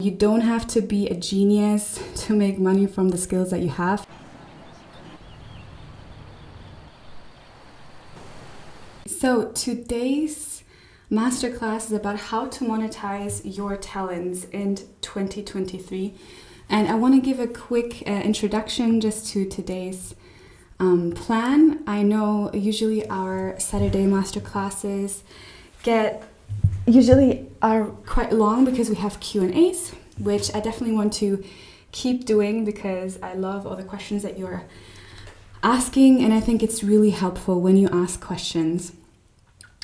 You don't have to be a genius to make money from the skills that you have. So today's masterclass is about how to monetize your talents in 2023. And I want to give a quick introduction just to today's plan. I know usually our Saturday masterclasses usually are quite long because we have Q&As, which I definitely want to keep doing because I love all the questions that you're asking, and I think it's really helpful when you ask questions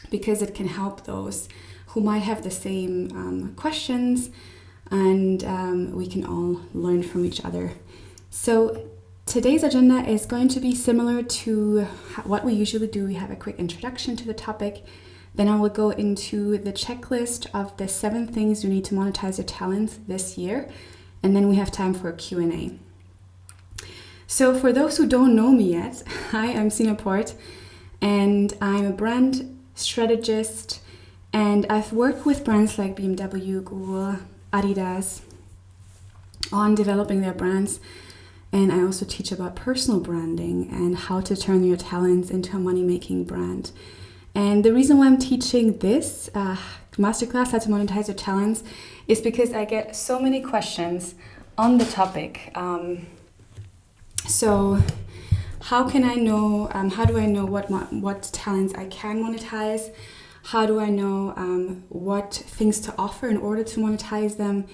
because it can help those who might have the same questions, and we can all learn from each other. So today's agenda is going to be similar to what we usually do. We have a quick introduction to the topic. Then I will go into the checklist of the 7 things you need to monetize your talents this year. And then we have time for a Q&A. So for those who don't know me yet, hi, I'm Sina, and I'm a brand strategist. And I've worked with brands like BMW, Google, Adidas on developing their brands. And I also teach about personal branding and how to turn your talents into a money-making brand. And the reason why I'm teaching this masterclass, how to monetize your talents, is because I get so many questions on the topic. So how can I know, how do I know what talents I can monetize? How do I know what things to offer in order to monetize them?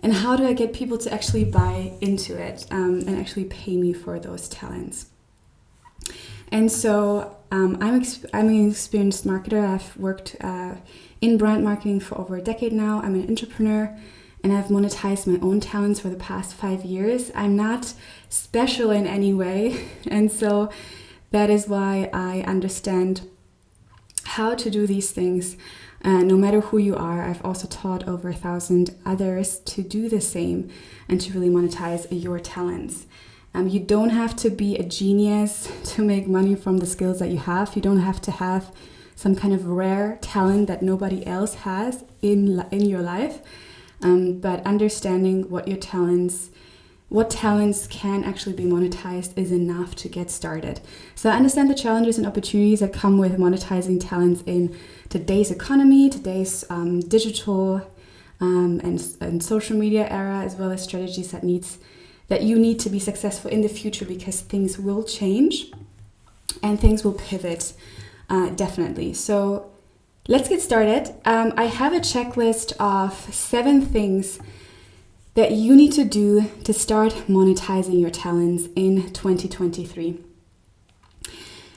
And how do I get people to actually buy into it and actually pay me for those talents? And so I'm an experienced marketer. I've worked in brand marketing for over a decade now. I'm an entrepreneur, and I've monetized my own talents for the past 5 years. I'm not special in any way, and so that is why I understand how to do these things. No matter who you are, I've also taught over 1,000 others to do the same and to really monetize your talents. You don't have to be a genius to make money from the skills that you have. You don't have to have some kind of rare talent that nobody else has in your life. But understanding what talents can actually be monetized is enough to get started. So I understand the challenges and opportunities that come with monetizing talents in today's economy, today's digital and social media era, as well as strategies that you need to be successful in the future, because things will change and things will pivot, definitely. So let's get started. I have a checklist of 7 things that you need to do to start monetizing your talents in 2023.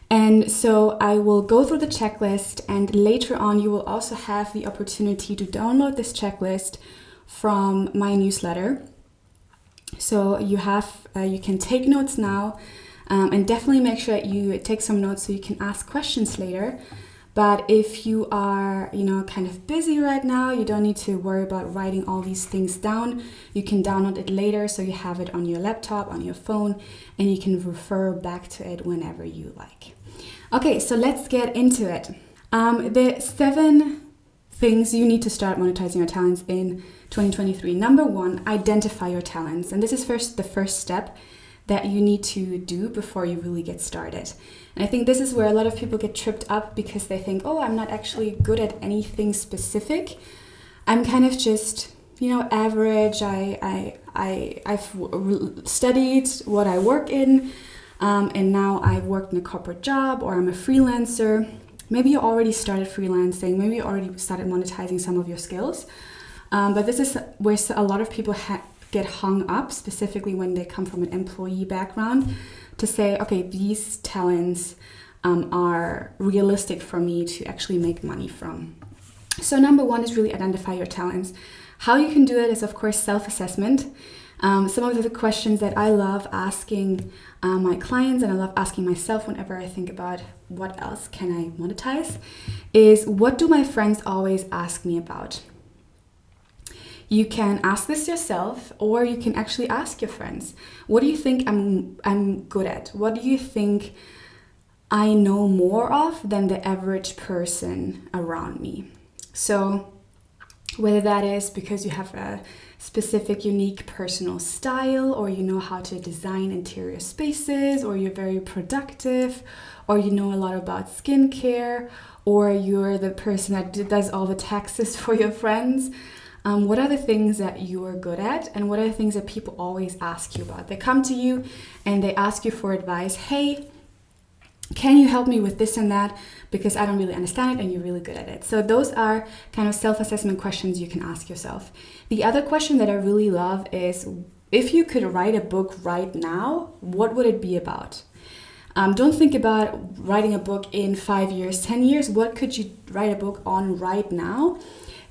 And so I will go through the checklist, and later on you will also have the opportunity to download this checklist from my newsletter. So you can take notes now, and definitely make sure that you take some notes so you can ask questions later. But if you are, kind of busy right now, you don't need to worry about writing all these things down. You can download it later so you have it on your laptop, on your phone, and you can refer back to it whenever you like. Okay, so let's get into it. The 7 things you need to start monetizing your talents in 2023. Number 1, identify your talents. And this is the first step that you need to do before you really get started. And I think this is where a lot of people get tripped up because they think, oh, I'm not actually good at anything specific. I'm kind of just, average. I've studied what I work in, and now I work in a corporate job, or I'm a freelancer. Maybe you already started freelancing. Maybe you already started monetizing some of your skills. But this is where a lot of people get hung up, specifically when they come from an employee background, to say, okay, these talents are realistic for me to actually make money from. So number 1 is really identify your talents. How you can do it is, of course, self-assessment. Some of the questions that I love asking my clients, and I love asking myself whenever I think about what else can I monetize, is what do my friends always ask me about? You can ask this yourself, or you can actually ask your friends. What do you think I'm good at? What do you think I know more of than the average person around me? So Whether that is because you have a specific, unique personal style, or you know how to design interior spaces, or you're very productive, or you know a lot about skincare, or you're the person that does all the taxes for your friends. What are the things that you are good at, and what are the things that people always ask you about? They come to you and they ask you for advice. Hey, can you help me with this and that? Because I don't really understand it and you're really good at it. So those are kind of self-assessment questions you can ask yourself. The other question that I really love is, if you could write a book right now, what would it be about? Don't think about writing a book in 5 years, 10 years. What could you write a book on right now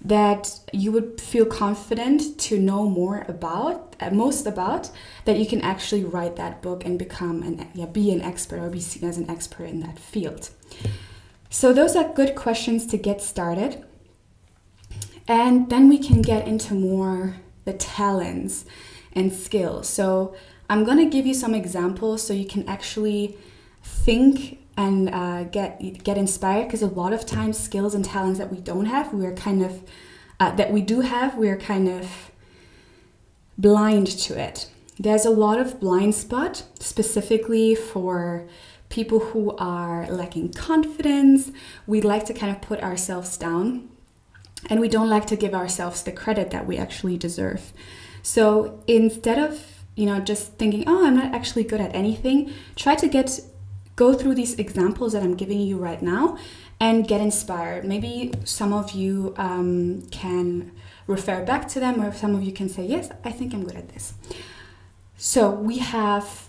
that you would feel confident to know more about, most about, that you can actually write that book and be an expert, or be seen as an expert in that field? So those are good questions to get started. And then we can get into more the talents and skills. So I'm going to give you some examples so you can actually think and get inspired, because a lot of times skills and talents that we don't have, we're kind of we're kind of blind to it. There's a lot of blind spot, specifically for people who are lacking confidence. We like to kind of put ourselves down, and we don't like to give ourselves the credit that we actually deserve. So instead of just thinking, oh, I'm not actually good at anything, try to go through these examples that I'm giving you right now and get inspired. Maybe some of you can refer back to them, or some of you can say, yes, I think I'm good at this. So we have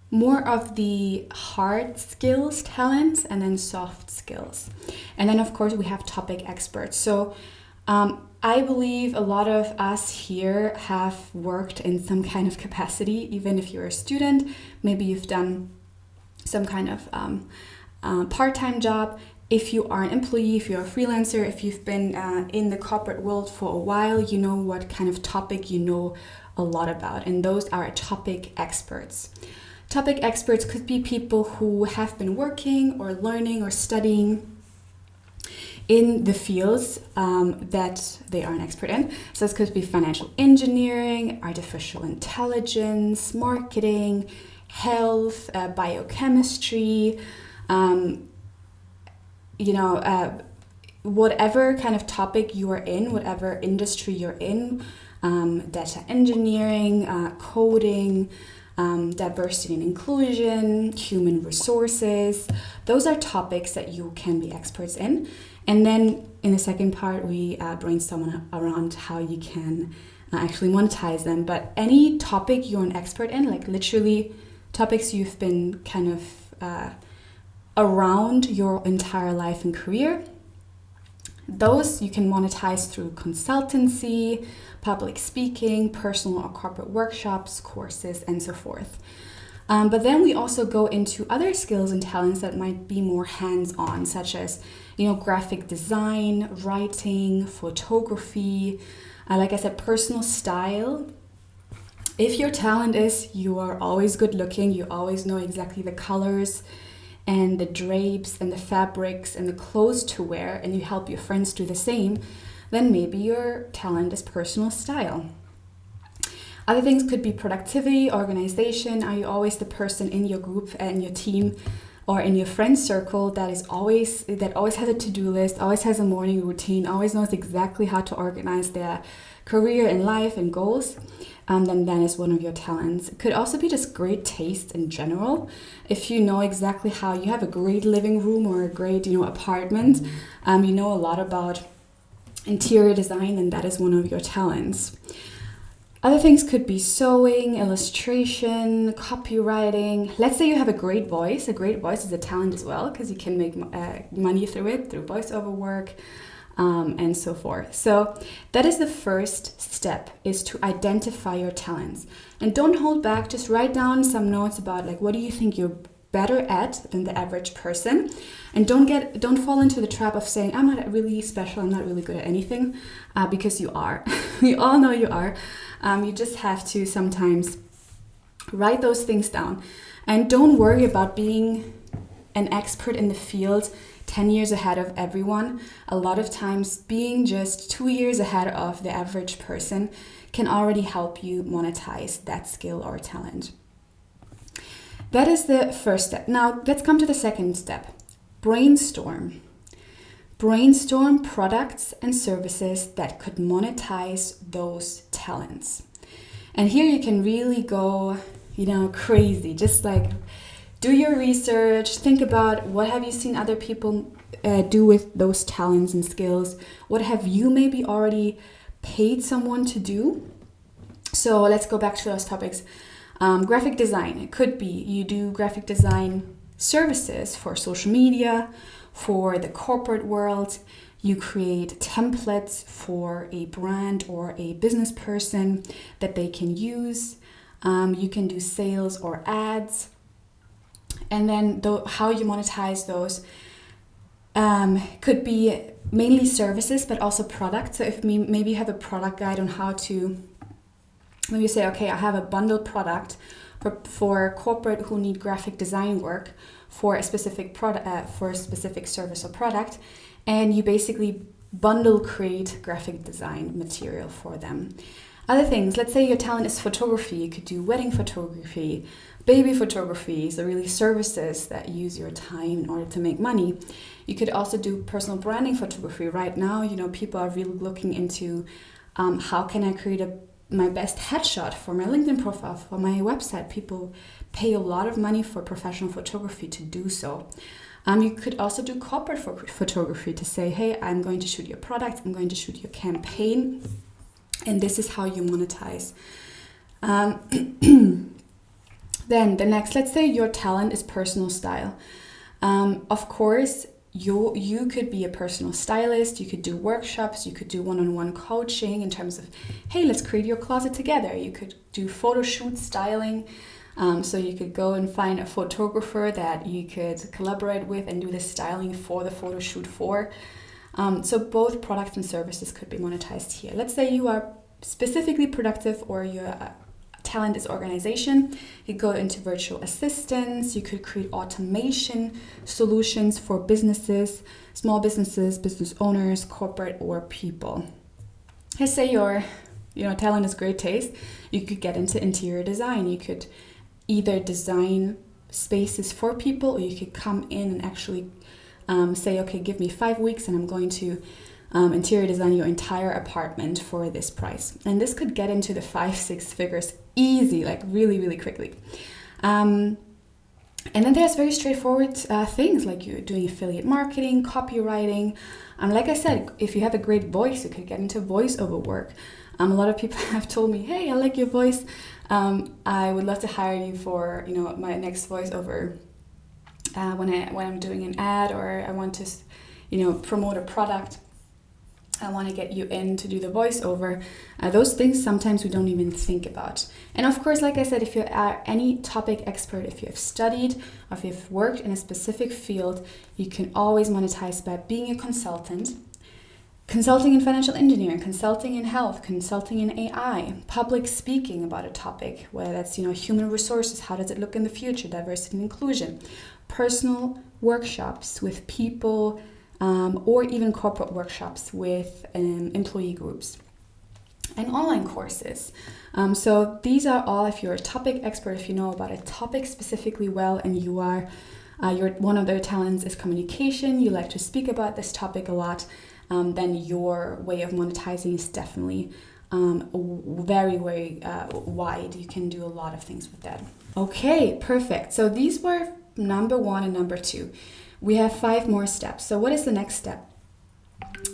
more of the hard skills, talents, and then soft skills. And then of course we have topic experts. So I believe a lot of us here have worked in some kind of capacity. Even if you're a student, maybe you've done some kind of part-time job. If you are an employee, if you're a freelancer, if you've been in the corporate world for a while, you know what kind of topic you know a lot about. And those are topic experts. Topic experts could be people who have been working or learning or studying in the fields that they are an expert in. So this could be financial engineering, artificial intelligence, marketing, health, biochemistry, whatever kind of topic you are in, whatever industry you're in, data engineering, coding, diversity and inclusion, human resources. Those are topics that you can be experts in. And then in the second part, we brainstorm around how you can actually monetize them. But any topic you're an expert in, like literally topics you've been kind of around your entire life and career, those you can monetize through consultancy, public speaking, personal or corporate workshops, courses, and so forth. But then we also go into other skills and talents that might be more hands-on, such as, graphic design, writing, photography, like I said, personal style. If your talent is you are always good looking, you always know exactly the colors and the drapes and the fabrics and the clothes to wear, and you help your friends do the same, then maybe your talent is personal style. Other things could be productivity, organization. Are you always the person in your group and your team or in your friend circle that always has a to-do list, always has a morning routine, always knows exactly how to organize their career and life and goals? Then that is one of your talents. It could also be just great taste in general. If you know exactly how you have a great living room or a great, apartment, you know a lot about interior design, then that is one of your talents. Other things could be sewing, illustration, copywriting. Let's say you have a great voice. A great voice is a talent as well, because you can make money through it, through voiceover work, and so forth. So that is the first step, is to identify your talents. And don't hold back, just write down some notes about what do you think you're better at than the average person. And don't fall into the trap of saying, I'm not really special, I'm not really good at anything, because you are. We all know you are. You just have to sometimes write those things down. And don't worry about being an expert in the field 10 years ahead of everyone. A lot of times being just 2 years ahead of the average person can already help you monetize that skill or talent. That is the first step. Now let's come to the second step. Brainstorm. Brainstorm products and services that could monetize those talents. And here you can really go, crazy. Just like do your research, think about what have you seen other people do with those talents and skills. What have you maybe already paid someone to do? So let's go back to those topics. Graphic design. It could be you do graphic design services for social media, for the corporate world. You create templates for a brand or a business person that they can use. You can do sales or ads. And then how you monetize those could be mainly services, but also products. So if maybe you have a product guide on how to, maybe you say, okay, I have a bundled product for corporate who need graphic design work for a specific product, for a specific service or product, and you basically bundle create graphic design material for them. Other things, let's say your talent is photography. You could do wedding photography, baby photography, so really services that use your time in order to make money. You could also do personal branding photography. Right now, people are really looking into how can I create my best headshot for my LinkedIn profile, for my website. People pay a lot of money for professional photography to do so. You could also do corporate photography to say, hey, I'm going to shoot your product, I'm going to shoot your campaign, and this is how you monetize. Then the next, let's say your talent is personal style. Of course, you could be a personal stylist, you could do workshops, you could do one-on-one coaching in terms of, hey, let's create your closet together. You could do photo shoot styling. So you could go and find a photographer that you could collaborate with and do the styling for the photo shoot for. So both products and services could be monetized here. Let's say you are specifically productive or your talent is organization. You go into virtual assistants. You could create automation solutions for businesses, small businesses, business owners, corporate, or people. Let's say your talent is great taste. You could get into interior design. You could either design spaces for people, or you could come in and actually say, okay, give me 5 weeks and I'm going to interior design your entire apartment for this price. And this could get into the 5-6 figures easy, like really, really quickly. And then there's very straightforward things like you're doing affiliate marketing, copywriting. Like I said, if you have a great voice, you could get into voiceover work. A lot of people have told me, hey, I like your voice. I would love to hire you for my next voiceover when I'm doing an ad, or I want to promote a product. I want to get you in to do the voiceover. Those things sometimes we don't even think about. And of course, like I said, if you are any topic expert, if you have studied, or if you've worked in a specific field, you can always monetize by being a consultant. Consulting in financial engineering, consulting in health, consulting in AI, public speaking about a topic, whether that's human resources, how does it look in the future, diversity and inclusion, personal workshops with people, or even corporate workshops with employee groups, and online courses. So these are all, if you're a topic expert, if you know about a topic specifically well, and you are, one of their talents is communication, you like to speak about this topic a lot, then your way of monetizing is definitely very, very wide. You can do a lot of things with that. Okay, perfect. So these were number 1 and number 2. We have 5 more steps. So what is the next step?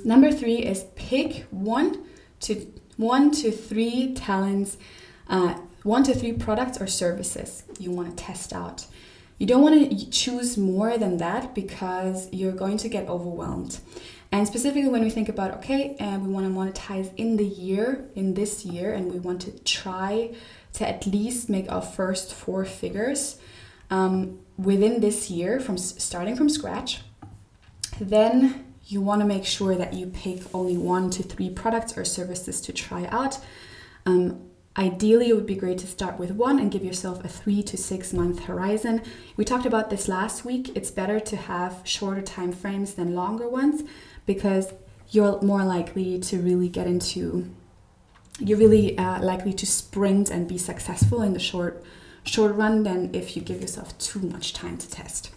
Number 3 is pick 1 to 3 talents, 1 to 3 products or services you want to test out. You don't want to choose more than that because you're going to get overwhelmed. And specifically when we think about, okay, we want to monetize in this year, and we want to try to at least make our first 4 figures within this year, starting from scratch, then you want to make sure that you pick only 1 to 3 products or services to try out. Ideally, it would be great to start with one and give yourself a 3 to 6 month horizon. We talked about this last week. It's better to have shorter time frames than longer ones because you're more likely to really you're really likely to sprint and be successful in the short run than if you give yourself too much time to test.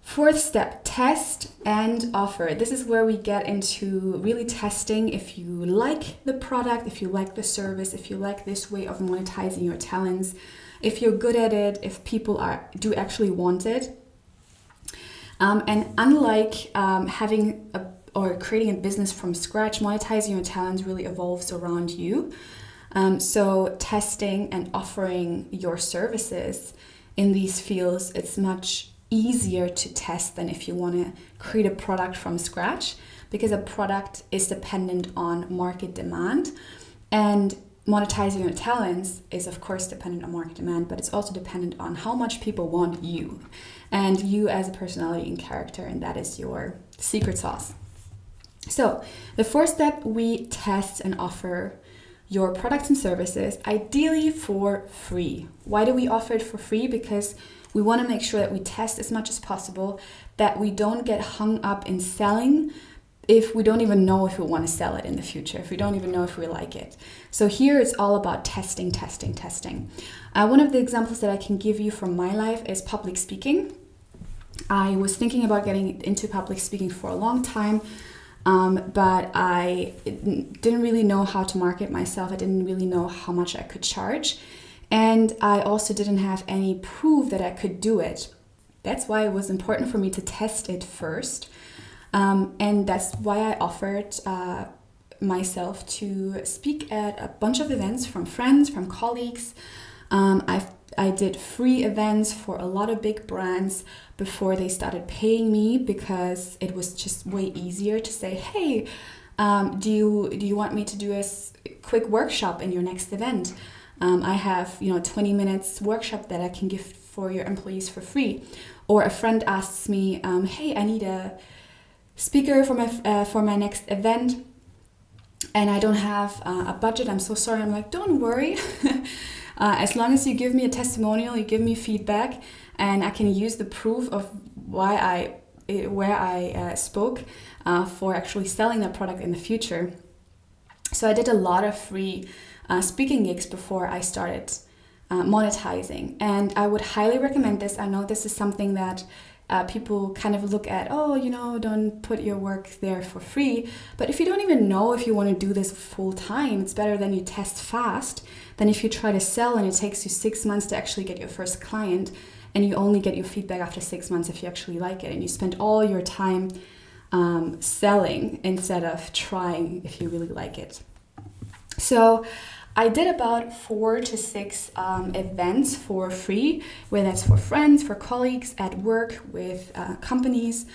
Fourth step, test and offer. This is where we get into really testing if you like the product, if you like the service, if you like this way of monetizing your talents, if you're good at it, if people do actually want it. And unlike creating a business from scratch, monetizing your talents really evolves around you. So testing and offering your services in these fields, it's much easier to test than if you want to create a product from scratch, because a product is dependent on market demand, and monetizing your talents is of course dependent on market demand, but it's also dependent on how much people want you and you as a personality and character, and that is your secret sauce. So the fourth step, we test and offer your products and services, ideally for free. Why do we offer it for free? Because we want to make sure that we test as much as possible, that we don't get hung up in selling if we don't even know if we want to sell it in the future, if we don't even know if we like it. So here it's all about testing. One of the examples that I can give you from my life is public speaking. I was thinking about getting into public speaking for a long time, but I didn't really know how to market myself. I didn't really know how much I could charge. And I also didn't have any proof that I could do it. That's why it was important for me to test it first. And that's why I offered myself to speak at a bunch of events from friends, from colleagues. I did free events for a lot of big brands before they started paying me, because it was just way easier to say, hey, do you want me to do a quick workshop in your next event? I have 20 minutes workshop that I can give for your employees for free. Or a friend asks me, hey, I need a speaker for my next event and I don't have a budget. I'm so sorry. I'm like, don't worry. As long as you give me a testimonial, you give me feedback, and I can use the proof of where I spoke for actually selling that product in the future. So I did a lot of free speaking gigs before I started monetizing, and I would highly recommend this. I know this is something that people kind of look at, don't put your work there for free. But if you don't even know if you want to do this full time, it's better than you test fast than if you try to sell and it takes you 6 months to actually get your first client, and you only get your feedback after 6 months if you actually like it, and you spend all your time selling instead of trying if you really like it. So I did about 4 to 6 events for free, whether that's for friends, for colleagues, at work, with companies.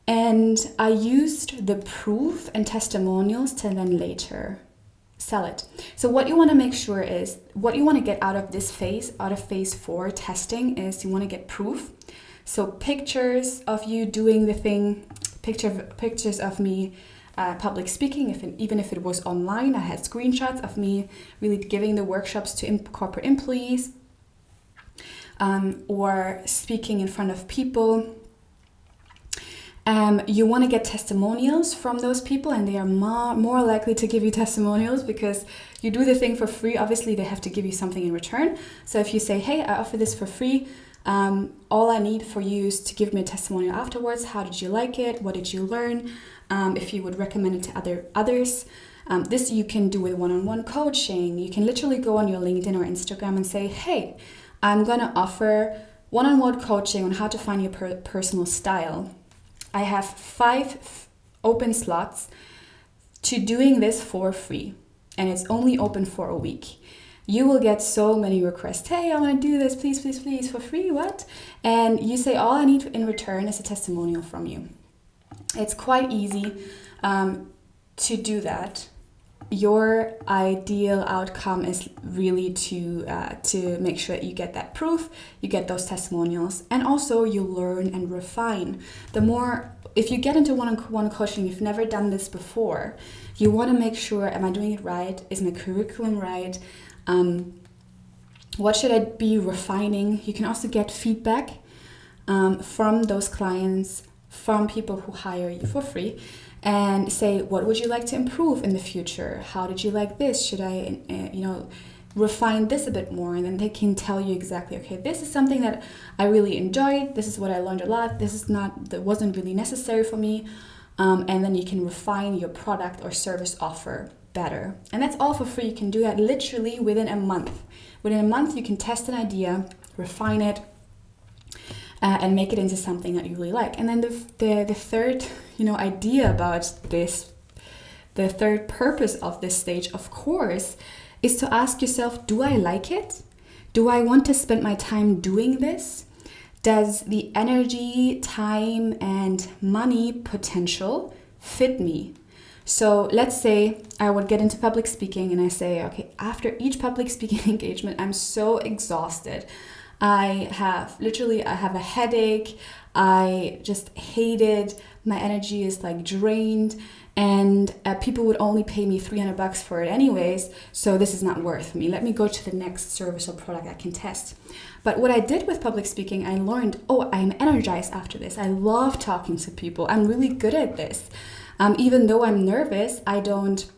And I used the proof and testimonials to then later sell it. So what you want to make sure is, what you want to get out of this phase, out of phase 4 testing, is you want to get proof. So pictures of you doing the thing, pictures of me public speaking, even if it was online. I had screenshots of me really giving the workshops to corporate employees, or speaking in front of people. You want to get testimonials from those people, and they are more likely to give you testimonials because you do the thing for free. Obviously, they have to give you something in return. So if you say, hey, I offer this for free, all I need for you is to give me a testimonial afterwards. How did you like it? What did you learn? If you would recommend it to others. This you can do with one-on-one coaching. You can literally go on your LinkedIn or Instagram and say, hey, I'm going to offer one-on-one coaching on how to find your personal style. I have 5 open slots to doing this for free, and it's only open for a week. You will get so many requests. Hey, I want to do this, please, please, please, for free, what? And you say, all I need in return is a testimonial from you. It's quite easy to do that. your ideal outcome is really to make sure that you get that proof, you get those testimonials, and also you learn and refine. The more, if you get into one-on-one coaching, you've never done this before, you want to make sure, am I doing it right? Is my curriculum right? What should I be refining? You can also get feedback from those clients, from people who hire you for free, and say, what would you like to improve in the future? How did you like this? Should I, refine this a bit more? And then they can tell you exactly, okay, this is something that I really enjoyed. This is what I learned a lot. That wasn't really necessary for me. And then you can refine your product or service offer better. And that's all for free. You can do that literally within a month. Within a month, you can test an idea, refine it, and make it into something that you really like. And then the third, idea about this, the third purpose of this stage, of course, is to ask yourself, do I like it? Do I want to spend my time doing this? Does the energy, time, and money potential fit me? So let's say I would get into public speaking and I say, okay, after each public speaking engagement, I'm so exhausted. I have a headache. I just hate it. My energy is like drained, and people would only pay me $300 for it anyways. So this is not worth me. Let me go to the next service or product I can test. But what I did with public speaking, I learned, I'm energized after this. I love talking to people. I'm really good at this. Even though I'm nervous, I don't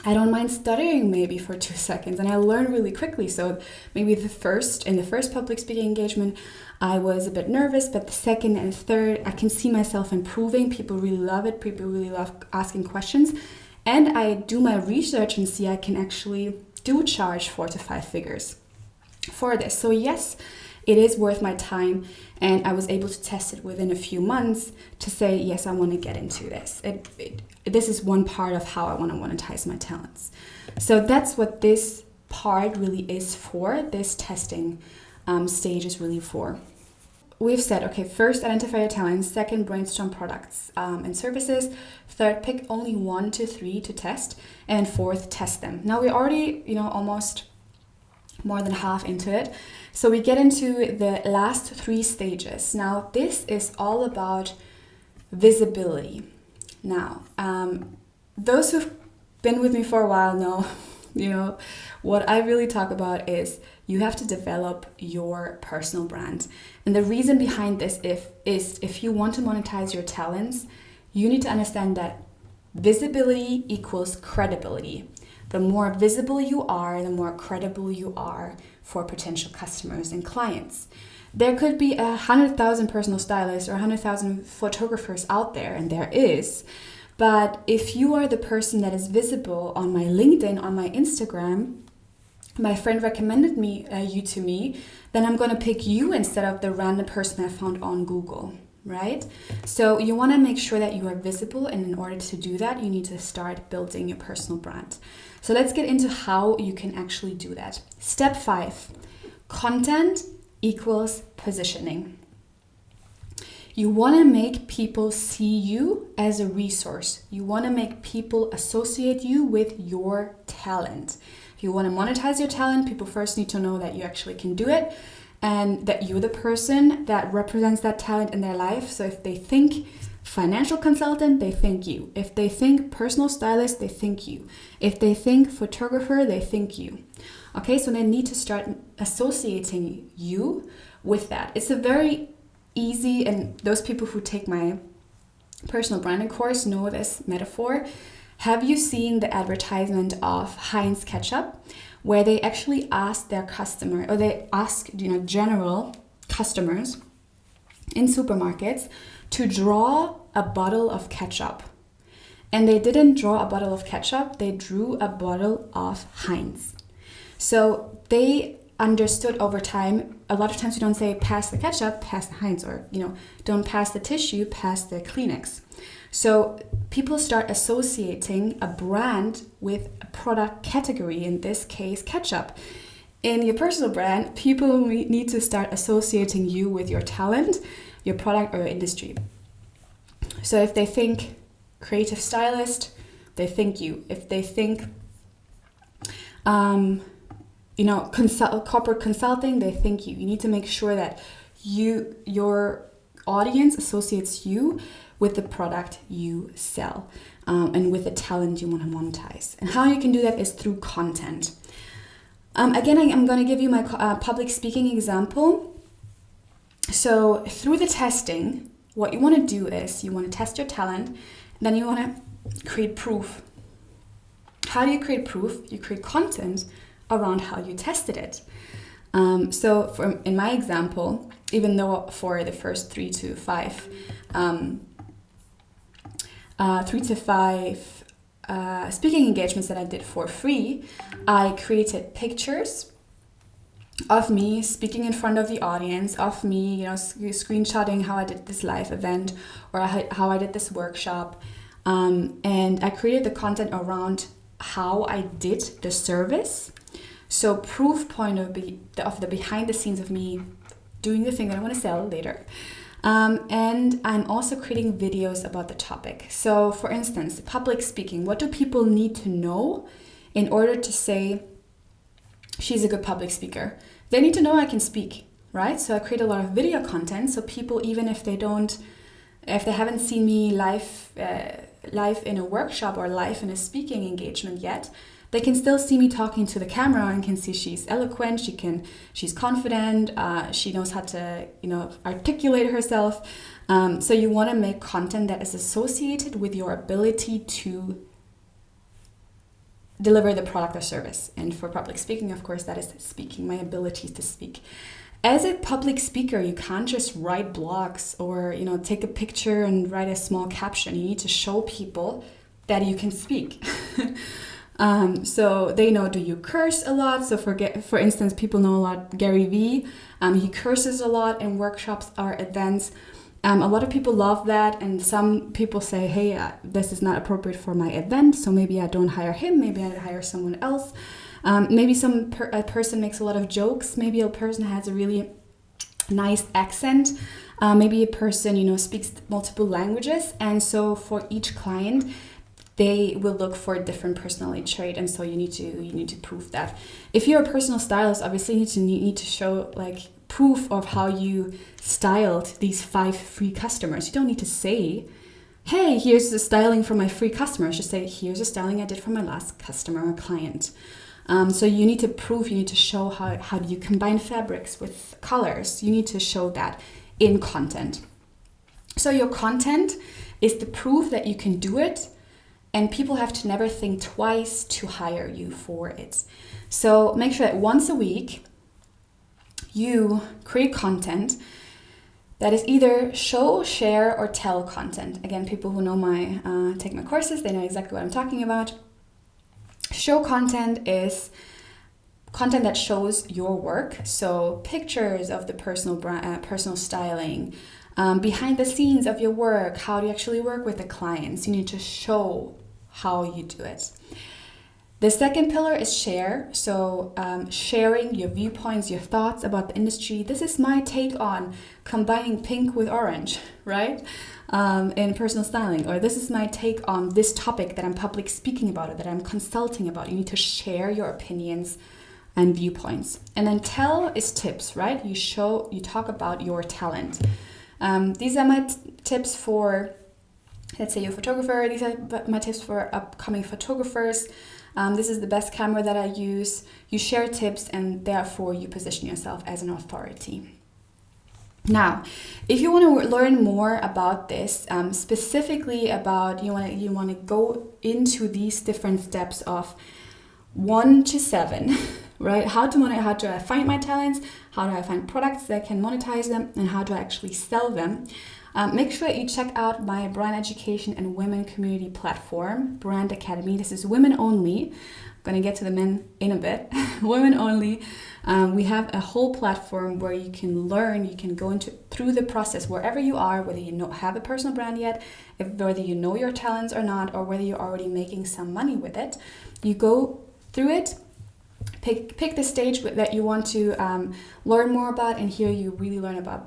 mind stuttering maybe for 2 seconds, and I learn really quickly. So maybe in the first public speaking engagement, I was a bit nervous, but the second and third, I can see myself improving. People really love it. People really love asking questions. And I do my research and see I can actually charge 4 to 5 figures for this. So yes, it is worth my time. And I was able to test it within a few months to say, yes, I want to get into this. This is one part of how I want to monetize my talents. So that's what this part really is for. This testing stage is really for. We've said, okay, first, identify your talents. Second, brainstorm products and services. Third, pick only 1 to 3 to test. And fourth, test them. Now we're already, almost more than half into it. So we get into the last 3 stages. Now, this is all about visibility. Now, those who've been with me for a while know, what I really talk about is you have to develop your personal brand. And the reason behind this is if you want to monetize your talents, you need to understand that visibility equals credibility. The more visible you are, the more credible you are for potential customers and clients. There could be 100,000 personal stylists or 100,000 photographers out there, and there is. But if you are the person that is visible on my LinkedIn, on my Instagram, my friend recommended you to me, then I'm going to pick you instead of the random person I found on Google, right? So you want to make sure that you are visible, and in order to do that, you need to start building your personal brand. So let's get into how you can actually do that. Step 5, content equals positioning. You want to make people see you as a resource. You want to make people associate you with your talent. If you want to monetize your talent, people first need to know that you actually can do it and that you're the person that represents that talent in their life. So if they think financial consultant, they think you. If they think personal stylist, they think you. If they think photographer, they think you. Okay, so they need to start associating you with that. It's a very easy, and those people who take my personal branding course know this metaphor. Have you seen the advertisement of Heinz ketchup, where they actually ask their customer, or they ask general customers in supermarkets to draw a bottle of ketchup? And they didn't draw a bottle of ketchup, they drew a bottle of Heinz. So they understood over time, a lot of times you don't say pass the ketchup, pass the Heinz, or don't pass the tissue, pass the Kleenex. So people start associating a brand with a product category, in this case ketchup. In your personal brand, people need to start associating you with your talent, your product, or your industry. So if they think creative stylist, they thank you. If they think, corporate consulting, they thank you. You need to make sure that your audience associates you with the product you sell, and with the talent you want to monetize. And how you can do that is through content. Again, I'm going to give you my public speaking example. So through the testing, what you want to do is you want to test your talent, and then you want to create proof. How do you create proof? You create content around how you tested it. In my example, even though for the first 3 to 5 speaking engagements that I did for free, I created pictures of me speaking in front of the audience, of me, screenshotting how I did this live event or how I did this workshop, and I created the content around how I did the service. So proof point of the behind the scenes of me doing the thing that I want to sell later. And I'm also creating videos about the topic. So for instance, public speaking. What do people need to know in order to say she's a good public speaker? They need to know I can speak, right? So I create a lot of video content. So people, even if they haven't seen me live in a workshop or live in a speaking engagement yet, they can still see me talking to the camera and can see she's eloquent, she's confident, she knows how to, articulate herself. So you want to make content that is associated with your ability to deliver the product or service. And for public speaking, of course, that is speaking, my ability to speak. As a public speaker, you can't just write blogs or, take a picture and write a small caption. You need to show people that you can speak. So they know, do you curse a lot? So for instance, people know a lot Gary Vee. He curses a lot in workshops or events. A lot of people love that, and some people say, hey, this is not appropriate for my event, so maybe I don't hire him, maybe I hire someone else. Maybe a person makes a lot of jokes, maybe a person has a really nice accent, maybe a person, speaks multiple languages, and so for each client, they will look for a different personality trait, and so you need to prove that. If you're a personal stylist, obviously you need to show proof of how you styled these 5 free customers. You don't need to say, hey, here's the styling for my free customers. Just say, here's the styling I did for my last customer or client. So you need to prove, you need to show how do you combine fabrics with colors. You need to show that in content. So your content is the proof that you can do it, and people have to never think twice to hire you for it. So make sure that once a week you create content that is either show, share, or tell content. Again, people who know take my courses, they know exactly what I'm talking about. Show content is content that shows your work. So pictures of the personal styling, behind the scenes of your work, how do you actually work with the clients. You need to show how you do it. The second pillar is share. So sharing your viewpoints, your thoughts about the industry. This is my take on combining pink with orange, right? In personal styling. Or this is my take on this topic that I'm public speaking about, or that I'm consulting about. You need to share your opinions and viewpoints. And then tell is tips, right? You talk about your talent. These are my tips for, let's say you're a photographer. These are my tips for upcoming photographers. This is the best camera that I use. You share tips, and therefore you position yourself as an authority. Now, if you want to learn more about this, specifically about you want to go into these different steps of 1 to 7, right? How do I find my talents? How do I find products that can monetize them? And how do I actually sell them? Make sure you check out my brand education and women community platform, Brand Academy. This is women only. I'm going to get to the men in a bit. Women only. We have a whole platform where you can learn, you can go through the process wherever you are, whether you have a personal brand yet, whether you know your talents or not, or whether you're already making some money with it. You go through it, pick the stage that you want to learn more about, and here you really learn about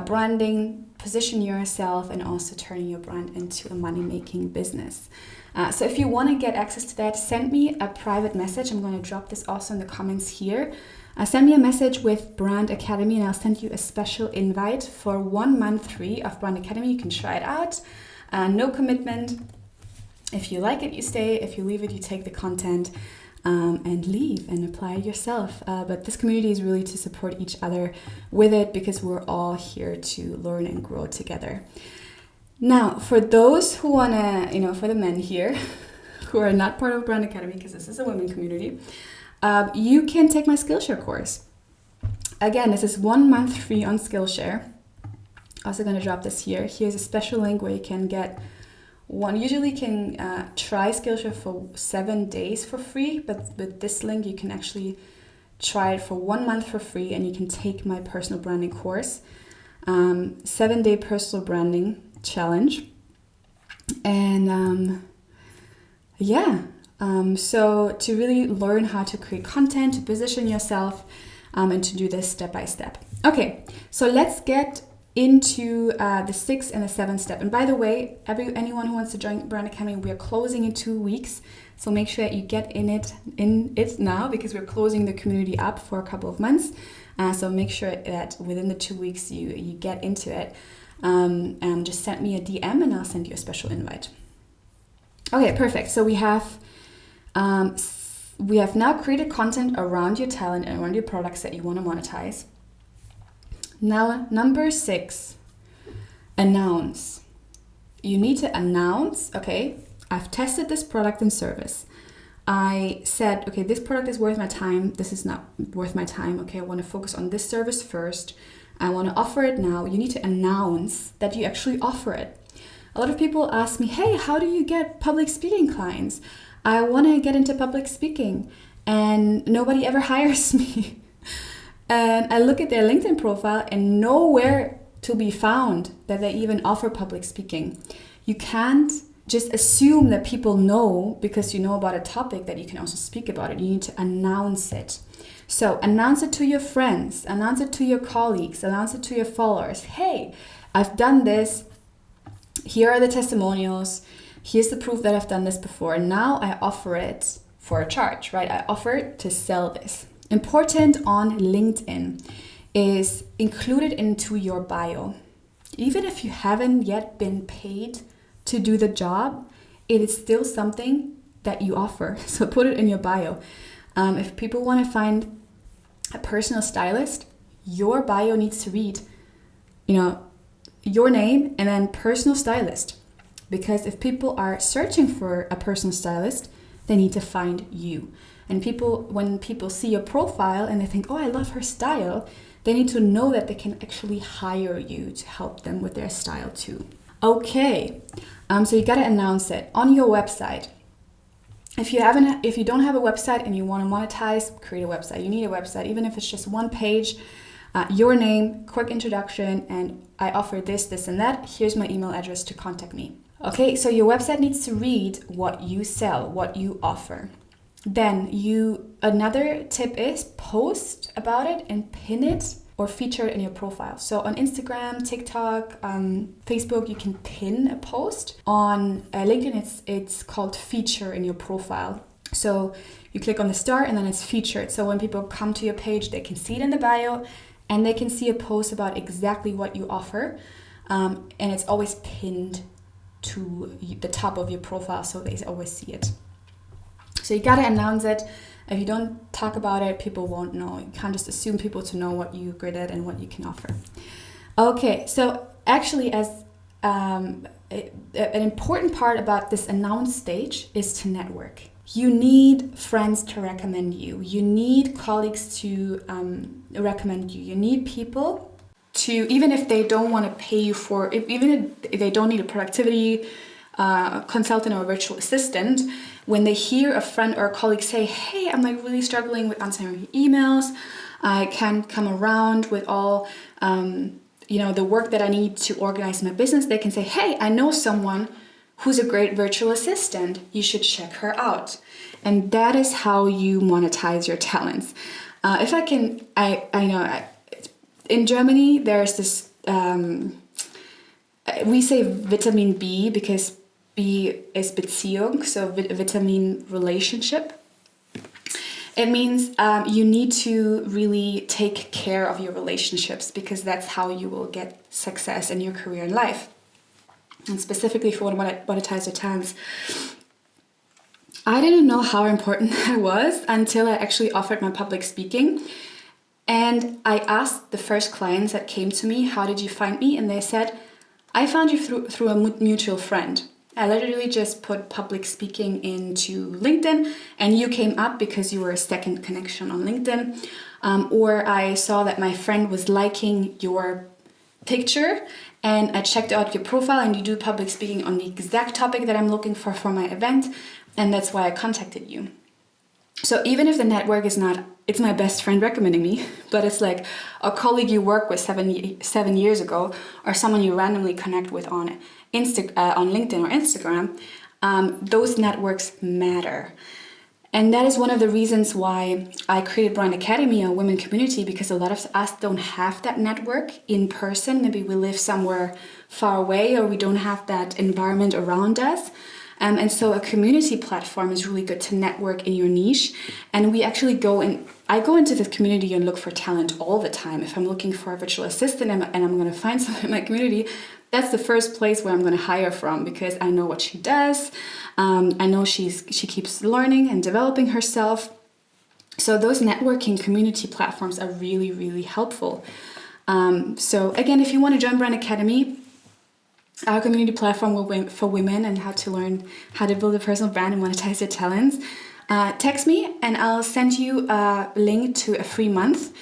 branding, position yourself, and also turning your brand into a money-making business. So if you want to get access to that, send me a private message. I'm going to drop this also in the comments here. Send me a message with Brand Academy and I'll send you a special invite for 1 month free of Brand Academy. You can try it out. No commitment. If you like it, you stay. If you leave it, you take the content and leave and apply it yourself. But this community is really to support each other with it because we're all here to learn and grow together. Now, for those who want to, for the men here who are not part of Brand Academy, because this is a women community, you can take my Skillshare course. Again, this is 1 month free on Skillshare. Also going to drop this here. Here's a special link where you can get usually can try Skillshare for 7 days for free, but with this link you can actually try it for 1 month for free and you can take my personal branding course, 7-day personal branding challenge. And so to really learn how to create content, to position yourself, and to do this step by step. Okay, so let's get into the 6th and the 7th step. And by the way, anyone who wants to join Brand Academy, we are closing in 2 weeks. So make sure that you get in it now because we're closing the community up for a couple of months. So make sure that within the 2 weeks you get into it. And just send me a DM and I'll send you a special invite. Okay, perfect. So we have now created content around your talent and around your products that you want to monetize. Now, number 6, announce. You need to announce, okay, I've tested this product and service. I said, okay, this product is worth my time. This is not worth my time. Okay, I want to focus on this service first. I want to offer it now. You need to announce that you actually offer it. A lot of people ask me, hey, how do you get public speaking clients? I want to get into public speaking and nobody ever hires me. And I look at their LinkedIn profile and nowhere to be found that they even offer public speaking. You can't just assume that people know because you know about a topic that you can also speak about it. You need to announce it. So announce it to your friends, announce it to your colleagues, announce it to your followers. Hey, I've done this. Here are the testimonials. Here's the proof that I've done this before. Now I offer it for a charge, right? I offer it to sell this. Important on LinkedIn is included into your bio. Even if you haven't yet been paid to do the job, it is still something that you offer. So put it in your bio. If people want to find a personal stylist, your bio needs to read, your name and then personal stylist. Because if people are searching for a personal stylist, they need to find you. And when people see your profile and they think, oh, I love her style, they need to know that they can actually hire you to help them with their style too. Okay, so you gotta announce it on your website. If you don't have a website and you want to monetize, create a website. You need a website, even if it's just 1 page, your name, quick introduction, and I offer this, and that. Here's my email address to contact me. Okay, so your website needs to read what you sell, what you offer. Then another tip is post about it and pin it or feature it in your profile. So on Instagram, TikTok, Facebook, you can pin a post. On LinkedIn, it's called feature in your profile. So you click on the star and then it's featured. So when people come to your page, they can see it in the bio and they can see a post about exactly what you offer. And it's always pinned to the top of your profile so they always see it. So you gotta announce it. If you don't talk about it, people won't know. You can't just assume people to know what you're good at and what you can offer. Okay, so actually an important part about this announce stage is to network. You need friends to recommend you. You need colleagues to recommend you. You need people to, even if they don't want to pay you even if they don't need a productivity consultant or a virtual assistant, when they hear a friend or a colleague say, hey, I'm really struggling with answering emails, I can't come around with all the work that I need to organize my business, they can say, hey, I know someone who's a great virtual assistant, you should check her out. And that is how you monetize your talents. In Germany, there's this, we say vitamin B because B is Beziehung, so Vitamin relationship. It means you need to really take care of your relationships, because that's how you will get success in your career and life. And specifically for Monetize your talents, I didn't know how important that was until I actually offered my public speaking. And I asked the first clients that came to me, how did you find me? And they said, I found you through a mutual friend. I literally just put public speaking into LinkedIn and you came up because you were a second connection on LinkedIn. Or I saw that my friend was liking your picture and I checked out your profile and you do public speaking on the exact topic that I'm looking for my event. And that's why I contacted you. So even if the network is not, it's my best friend recommending me, but it's like a colleague you work with 7 years ago, or someone you randomly connect with on LinkedIn or Instagram, those networks matter. And that is one of the reasons why I created Brand Academy, a women community, because a lot of us don't have that network in person. Maybe we live somewhere far away or we don't have that environment around us. And so a community platform is really good to network in your niche. And we actually I go into this community and look for talent all the time. If I'm looking for a virtual assistant and I'm going to find someone in my community, that's the first place where I'm going to hire from, because I know what she does. I know she keeps learning and developing herself. So those networking community platforms are really, really helpful. So again, if you want to join Brand Academy, our community platform for women, and how to learn how to build a personal brand and monetize your talents, text me and I'll send you a link to a free month.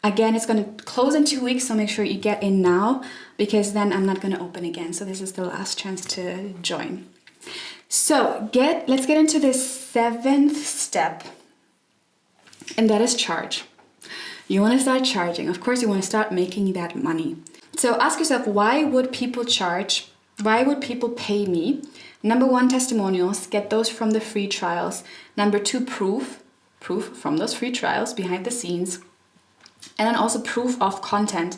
Again, it's going to close in 2 weeks, so make sure you get in now, because then I'm not going to open again. So this is the last chance to join. So let's get into this 7th step, and that is charge. You want to start charging. Of course, you want to start making that money. So ask yourself, why would people charge? Why would people pay me? Number 1, testimonials. Get those from the free trials. Number 2, proof from those free trials behind the scenes. And then also proof of content.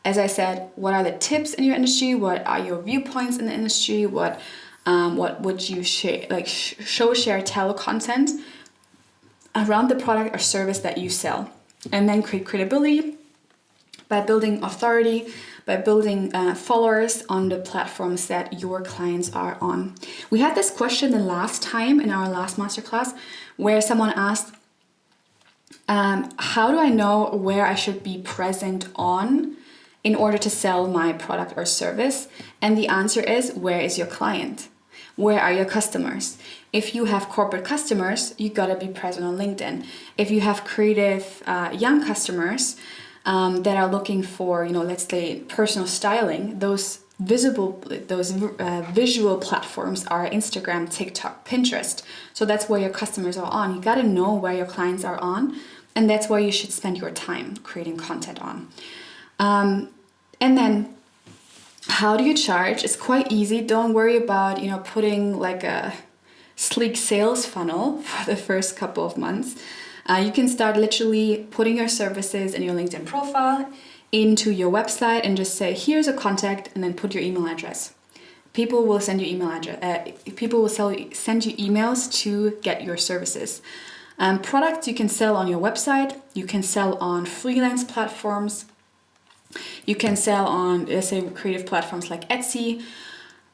As I said, what are the tips in your industry? What are your viewpoints in the industry? What would you share, like show, share, tell content around the product or service that you sell? And then create credibility by building authority, by building followers on the platforms that your clients are on. We had this question the last time in our last masterclass, where someone asked, how do I know where I should be present on in order to sell my product or service? And the answer is, where is your client? Where are your customers? If you have corporate customers, you gotta be present on LinkedIn. If you have creative young customers that are looking for, let's say personal styling, those visual platforms are Instagram, TikTok, Pinterest. So that's where your customers are on. You gotta know where your clients are on, and that's where you should spend your time creating content on. And then, how do you charge? It's quite easy. Don't worry about, putting like a sleek sales funnel for the first couple of months. You can start literally putting your services and your LinkedIn profile into your website and just say, here's a contact, and then put your email address. People will send you send you emails to get your services. Products you can sell on your website. You can sell on freelance platforms. You can sell on, let's say, creative platforms like Etsy.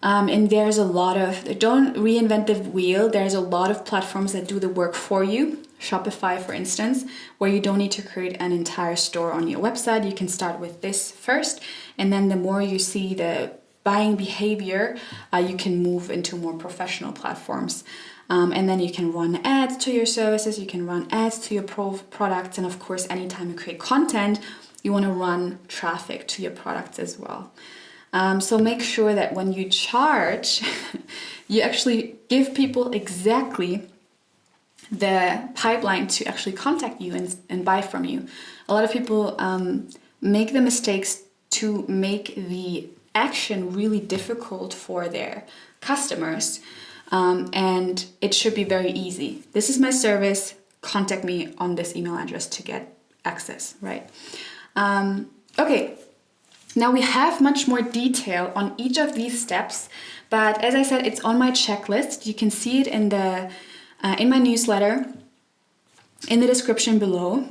And there's a lot of, don't reinvent the wheel. There's a lot of platforms that do the work for you. Shopify, for instance, where you don't need to create an entire store on your website. You can start with this first. And then the more you see the buying behavior, you can move into more professional platforms. And then you can run ads to your services. You can run ads to your products. And of course, anytime you create content, you want to run traffic to your products as well. So make sure that when you charge, you actually give people exactly the pipeline to actually contact you and buy from you. A lot of people make the mistakes to make the action really difficult for their customers. And it should be very easy. This is my service. Contact me on this email address to get access, right? Okay. Now we have much more detail on each of these steps, But as I said, it's on my checklist. You can see it in my newsletter, in the description below.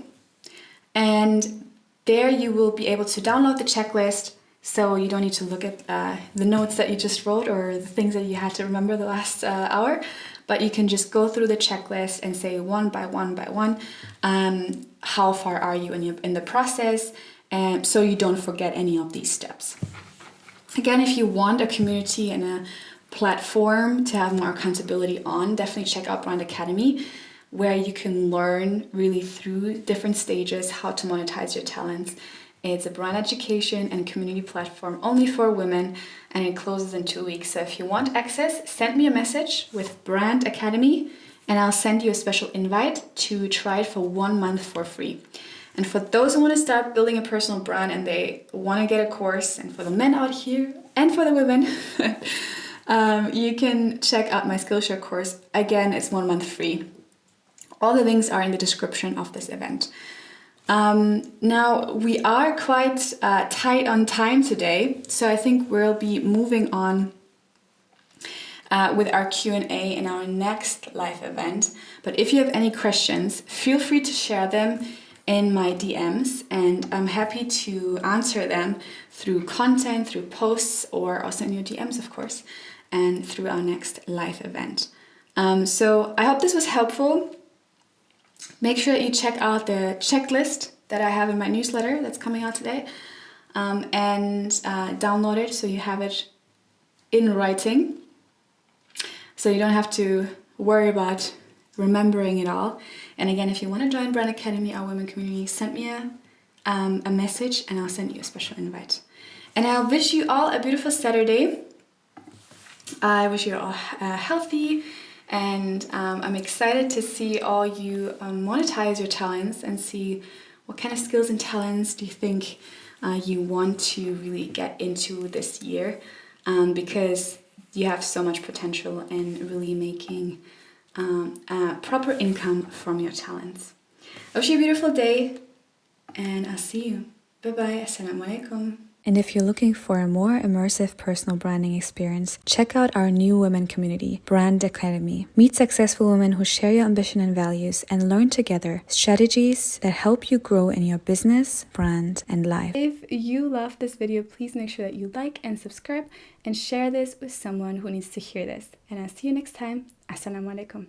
And there you will be able to download the checklist, so you don't need to look at the notes that you just wrote or the things that you had to remember the last hour, but you can just go through the checklist and say one by one, how far are you in the process, so you don't forget any of these steps. Again, if you want a community and a platform to have more accountability on, definitely check out Brand Academy, where you can learn really through different stages how to monetize your talents. It's a brand education and community platform only for women, and it closes in 2 weeks. So if you want access, send me a message with Brand Academy and I'll send you a special invite to try it for 1 month for free. And for those who want to start building a personal brand and they want to get a course, and for the men out here and for the women, you can check out my Skillshare course. Again, it's 1 month free. All the links are in the description of this event. Now, we are quite tight on time today, so I think we'll be moving on with our Q&A in our next live event. But if you have any questions, feel free to share them in my DMs, and I'm happy to answer them through content, through posts, or also in your DMs, of course, and through our next live event. So I hope this was helpful. Make sure that you check out the checklist that I have in my newsletter that's coming out today, and download it so you have it in writing, so you don't have to worry about remembering it all. And again, if you want to join Brand Academy, our women community, send me a message and I'll send you a special invite. And I wish you all a beautiful Saturday. I wish you all healthy, and I'm excited to see all you monetize your talents and see what kind of skills and talents do you think you want to really get into this year, because you have so much potential in really making proper income from your talents. I wish you a beautiful day, and I'll see you. Bye-bye. Assalamu alaikum. And if you're looking for a more immersive personal branding experience, check out our new women community, Brand Academy. Meet successful women who share your ambition and values and learn together strategies that help you grow in your business, brand, and life. If you loved this video, please make sure that you like and subscribe and share this with someone who needs to hear this. And I'll see you next time. Assalamu alaikum.